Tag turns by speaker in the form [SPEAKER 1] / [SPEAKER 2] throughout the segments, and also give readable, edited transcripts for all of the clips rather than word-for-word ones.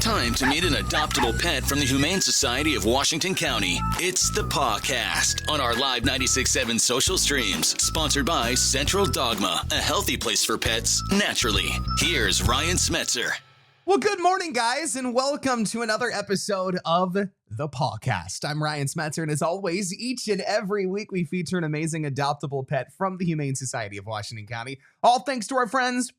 [SPEAKER 1] Time to meet an adoptable pet from the Humane Society of Washington County. It's the Pawcast on our live 96.7 social streams, sponsored by Central Dogma, a healthy place for pets naturally. Here's Ryan Smetzer.
[SPEAKER 2] Well, good morning, guys, and welcome to another episode of the Pawcast. I'm Ryan Smetzer, and as always, each and every week we feature an amazing adoptable pet from the Humane Society of Washington County, all thanks to our friends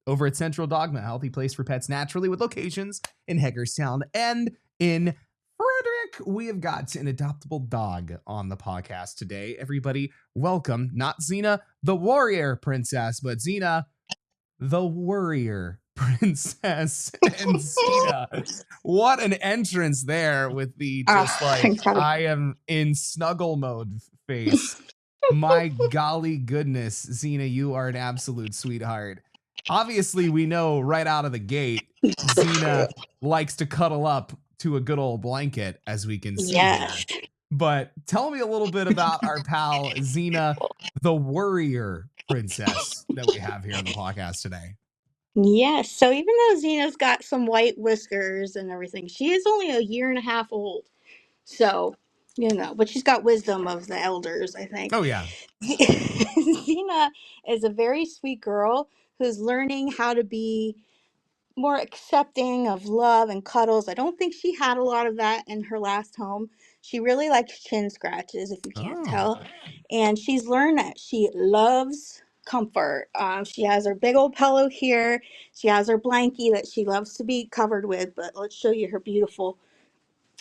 [SPEAKER 2] over at Central Dogma, a healthy place for pets naturally, with locations in Hagerstown and in Frederick. We have got an adoptable dog on the podcast today. Everybody, welcome, not Zena, the Worrier princess, but Zena, the Worrier princess. And Zena, what an entrance there with the just I am in snuggle mode face. My golly goodness, Zena, you are an absolute sweetheart. Obviously, we know right out of the gate, Zena likes to cuddle up to a good old blanket, as we can see here. But tell me a little bit about our pal, Zena, the Worrier princess that we have here on the podcast today.
[SPEAKER 3] Yes, so even though Zena's got some white whiskers and everything, she is only a year and a half old. So, but she's got wisdom of the elders, I think.
[SPEAKER 2] Oh, yeah.
[SPEAKER 3] Zena is a very sweet girl who's learning how to be more accepting of love and cuddles. I don't think she had a lot of that in her last home. She really likes chin scratches, if you can't tell. And she's learned that she loves comfort. She has her big old pillow here. She has her blankie that she loves to be covered with. But let's show you her beautiful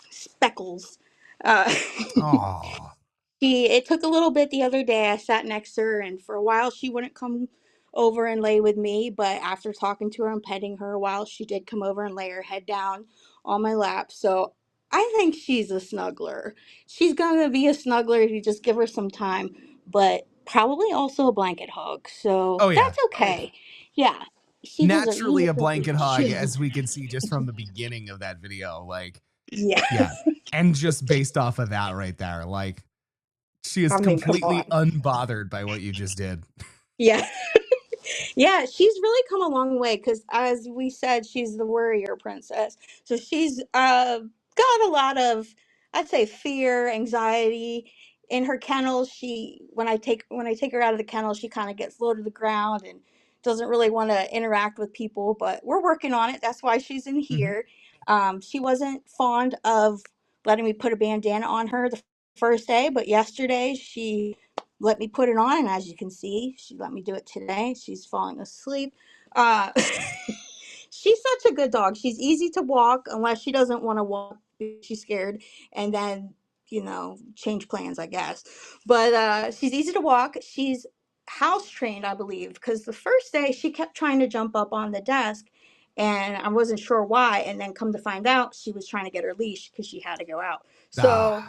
[SPEAKER 3] speckles. It took a little bit the other day. I sat next to her, and for a while she wouldn't come over and lay with me, but after talking to her and petting her a while, she did come over and lay her head down on my lap. So I think she's a snuggler. She's gonna be a snuggler if you just give her some time, but probably also a blanket hug. So that's okay. Yeah. She
[SPEAKER 2] Naturally a blanket hug, as we can see just from the beginning of that video. Yeah. And just based off of that right there, she is completely unbothered by what you just did.
[SPEAKER 3] Yeah. Yeah, she's really come a long way because, as we said, she's the Worrier princess. So she's got a lot of, I'd say, fear, anxiety. In her kennel, when I take her out of the kennel, she kind of gets low to the ground and doesn't really want to interact with people. But we're working on it. That's why she's in here. She wasn't fond of letting me put a bandana on her the first day, but yesterday she let me put it on, and as you can see, she let me do it today. She's falling asleep. She's such a good dog. She's easy to walk unless she doesn't want to walk. She's scared, and then change plans, I guess. But she's easy to walk. She's house trained, I believe, because the first day she kept trying to jump up on the desk, and I wasn't sure why. And then come to find out, she was trying to get her leash because she had to go out. So.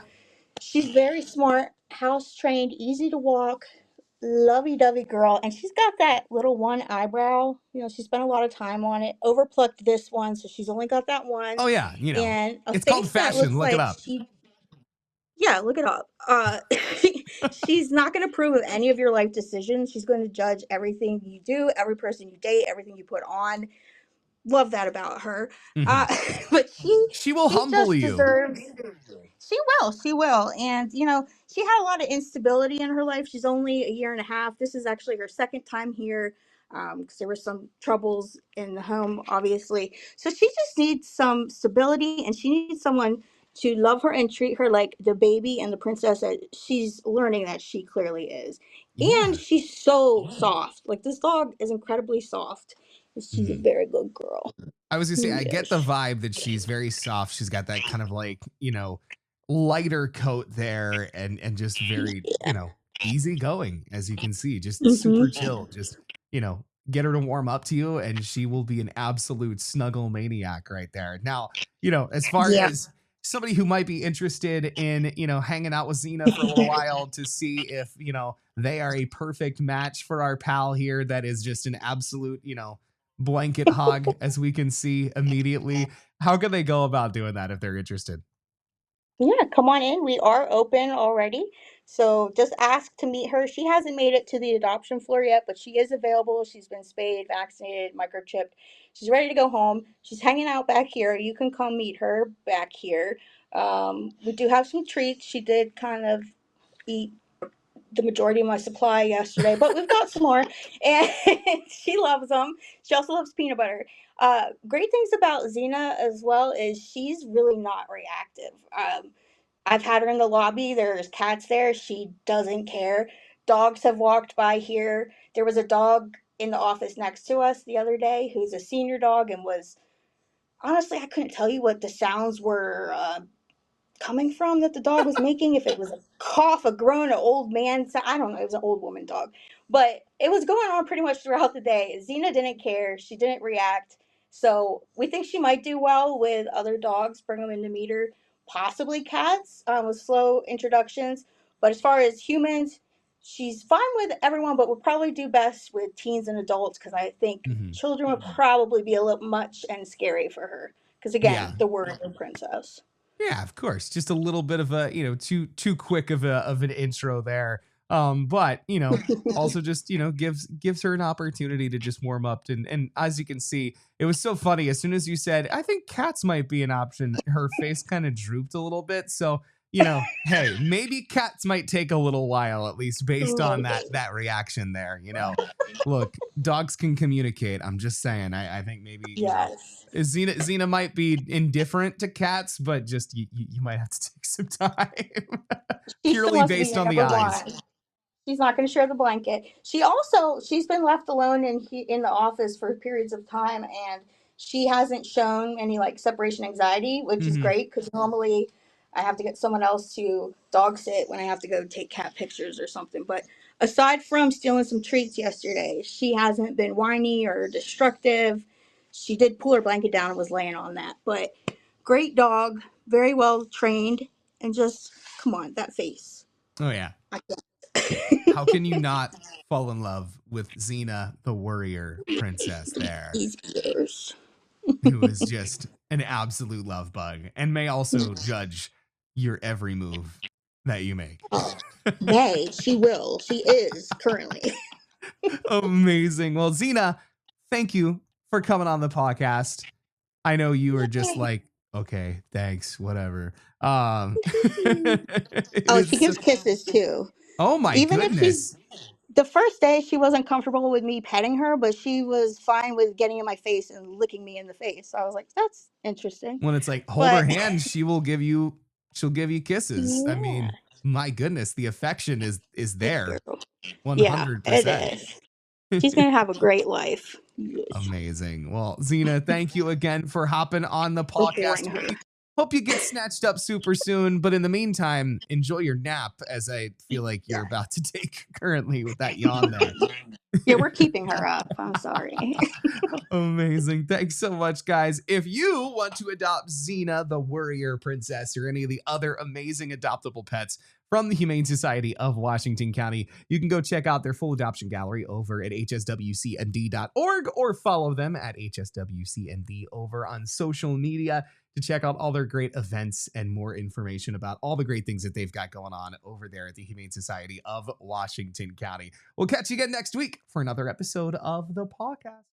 [SPEAKER 3] She's very smart, house trained, easy to walk, lovey-dovey girl, and she's got that little one eyebrow. She spent a lot of time on it. Overplucked this one, so she's only got that one.
[SPEAKER 2] Oh yeah,
[SPEAKER 3] and
[SPEAKER 2] it's called fashion. Look it up.
[SPEAKER 3] Yeah, look it up. She's not going to approve of any of your life decisions. She's going to judge everything you do, every person you date, everything you put on. Love that about her. But she
[SPEAKER 2] will humble you.
[SPEAKER 3] She will. And, she had a lot of instability in her life. She's only a year and a half. This is actually her second time here because there were some troubles in the home, obviously. So she just needs some stability, and she needs someone to love her and treat her like the baby and the princess that she's learning that she clearly is. Yeah. And she's so soft. This dog is incredibly soft. She's a very good girl.
[SPEAKER 2] I was going to say, I get the vibe that she's very soft. She's got that kind of lighter coat there and just very, easygoing, as you can see, just super chill. Just, get her to warm up to you and she will be an absolute snuggle maniac right there. Now, as far as somebody who might be interested in, hanging out with Zena for a little while to see if, they are a perfect match for our pal here. That is just an absolute, blanket hog, as we can see immediately. How can they go about doing that if they're interested?
[SPEAKER 3] Yeah, come on in. We are open already. So just ask to meet her. She hasn't made it to the adoption floor yet, but she is available. She's been spayed, vaccinated, microchipped. She's ready to go home. She's hanging out back here. You can come meet her back here. We do have some treats. She did kind of eat the majority of my supply yesterday, but we've got some more, and she loves them. She also loves peanut butter. Great things about Zena as well is she's really not reactive. I've had her in the lobby. There's cats there. She doesn't care. Dogs have walked by here. There was a dog in the office next to us the other day who's a senior dog and was honestly, I couldn't tell you what the sounds were coming from that the dog was making. If it was a cough, a groan, an old man, I don't know. It was an old woman dog, but it was going on pretty much throughout the day. Zena didn't care. She didn't react. So we think she might do well with other dogs. Bring them in to meet her, possibly cats with slow introductions. But as far as humans, she's fine with everyone, but would probably do best with teens and adults because I think
[SPEAKER 2] Mhm.
[SPEAKER 3] children would probably be a little much and scary for her. Because
[SPEAKER 2] Yeah.
[SPEAKER 3] again, the Worrier princess.
[SPEAKER 2] Yeah, of course. Just a little bit of a, too quick of an intro there. But, also just, gives her an opportunity to just warm up and as you can see, it was so funny as soon as you said, I think cats might be an option, her face kind of drooped a little bit. So, hey, maybe cats might take a little while at least based on that reaction there, Look, dogs can communicate. I'm just saying. I think maybe,
[SPEAKER 3] Yes.
[SPEAKER 2] Zena might be indifferent to cats, but just you might have to take some time.
[SPEAKER 3] She still
[SPEAKER 2] Purely
[SPEAKER 3] wants to be
[SPEAKER 2] based
[SPEAKER 3] your
[SPEAKER 2] on the
[SPEAKER 3] number
[SPEAKER 2] eyes.
[SPEAKER 3] one. She's not going to share the blanket. She's been left alone in the office for periods of time, and she hasn't shown any like separation anxiety, which is
[SPEAKER 2] Mhm.
[SPEAKER 3] great because normally I have to get someone else to dog sit when I have to go take cat pictures or something. But aside from stealing some treats yesterday, she hasn't been whiny or destructive. She did pull her blanket down and was laying on that, but great dog, very well trained, and just come on, that face.
[SPEAKER 2] Oh yeah.
[SPEAKER 3] I
[SPEAKER 2] How can you
[SPEAKER 3] can't.
[SPEAKER 2] not fall in love with Zena, the Worrier princess there,
[SPEAKER 3] These ears.
[SPEAKER 2] who is just an absolute love bug and may also judge your every move that you make.
[SPEAKER 3] Oh, may she will. She is currently.
[SPEAKER 2] Amazing. Well, Zena, thank you for coming on the podcast. I know you were just like, okay, thanks, whatever. It
[SPEAKER 3] Oh, she
[SPEAKER 2] is.
[SPEAKER 3] gives kisses too.
[SPEAKER 2] Oh my
[SPEAKER 3] Even if she's
[SPEAKER 2] goodness.
[SPEAKER 3] the first day she wasn't comfortable with me petting her, but she was fine with getting in my face and licking me in the face. So I was like, that's interesting.
[SPEAKER 2] When it's like hold her
[SPEAKER 3] But
[SPEAKER 2] hand, she'll give you kisses. I
[SPEAKER 3] yeah,
[SPEAKER 2] mean, my goodness, the affection is
[SPEAKER 3] this
[SPEAKER 2] there
[SPEAKER 3] girl. Yeah, it
[SPEAKER 2] 100%.
[SPEAKER 3] is. She's gonna have a great life. Yes.
[SPEAKER 2] Amazing. Well, Zena, thank you again for hopping on the
[SPEAKER 3] Adoring
[SPEAKER 2] podcast.
[SPEAKER 3] her.
[SPEAKER 2] Hope you get snatched up super soon. But in the meantime, enjoy your nap as I feel like you're
[SPEAKER 3] Yeah.
[SPEAKER 2] about to take currently with that yawn there.
[SPEAKER 3] Yeah, we're keeping her up. I'm sorry.
[SPEAKER 2] Amazing. Thanks so much, guys. If you want to adopt Zena, the Worrier Princess, or any of the other amazing adoptable pets from the Humane Society of Washington County, you can go check out their full adoption gallery over at hswcnd.org or follow them at hswcnd over on social media to check out all their great events and more information about all the great things that they've got going on over there at the Humane Society of Washington County. We'll catch you again next week for another episode of the podcast.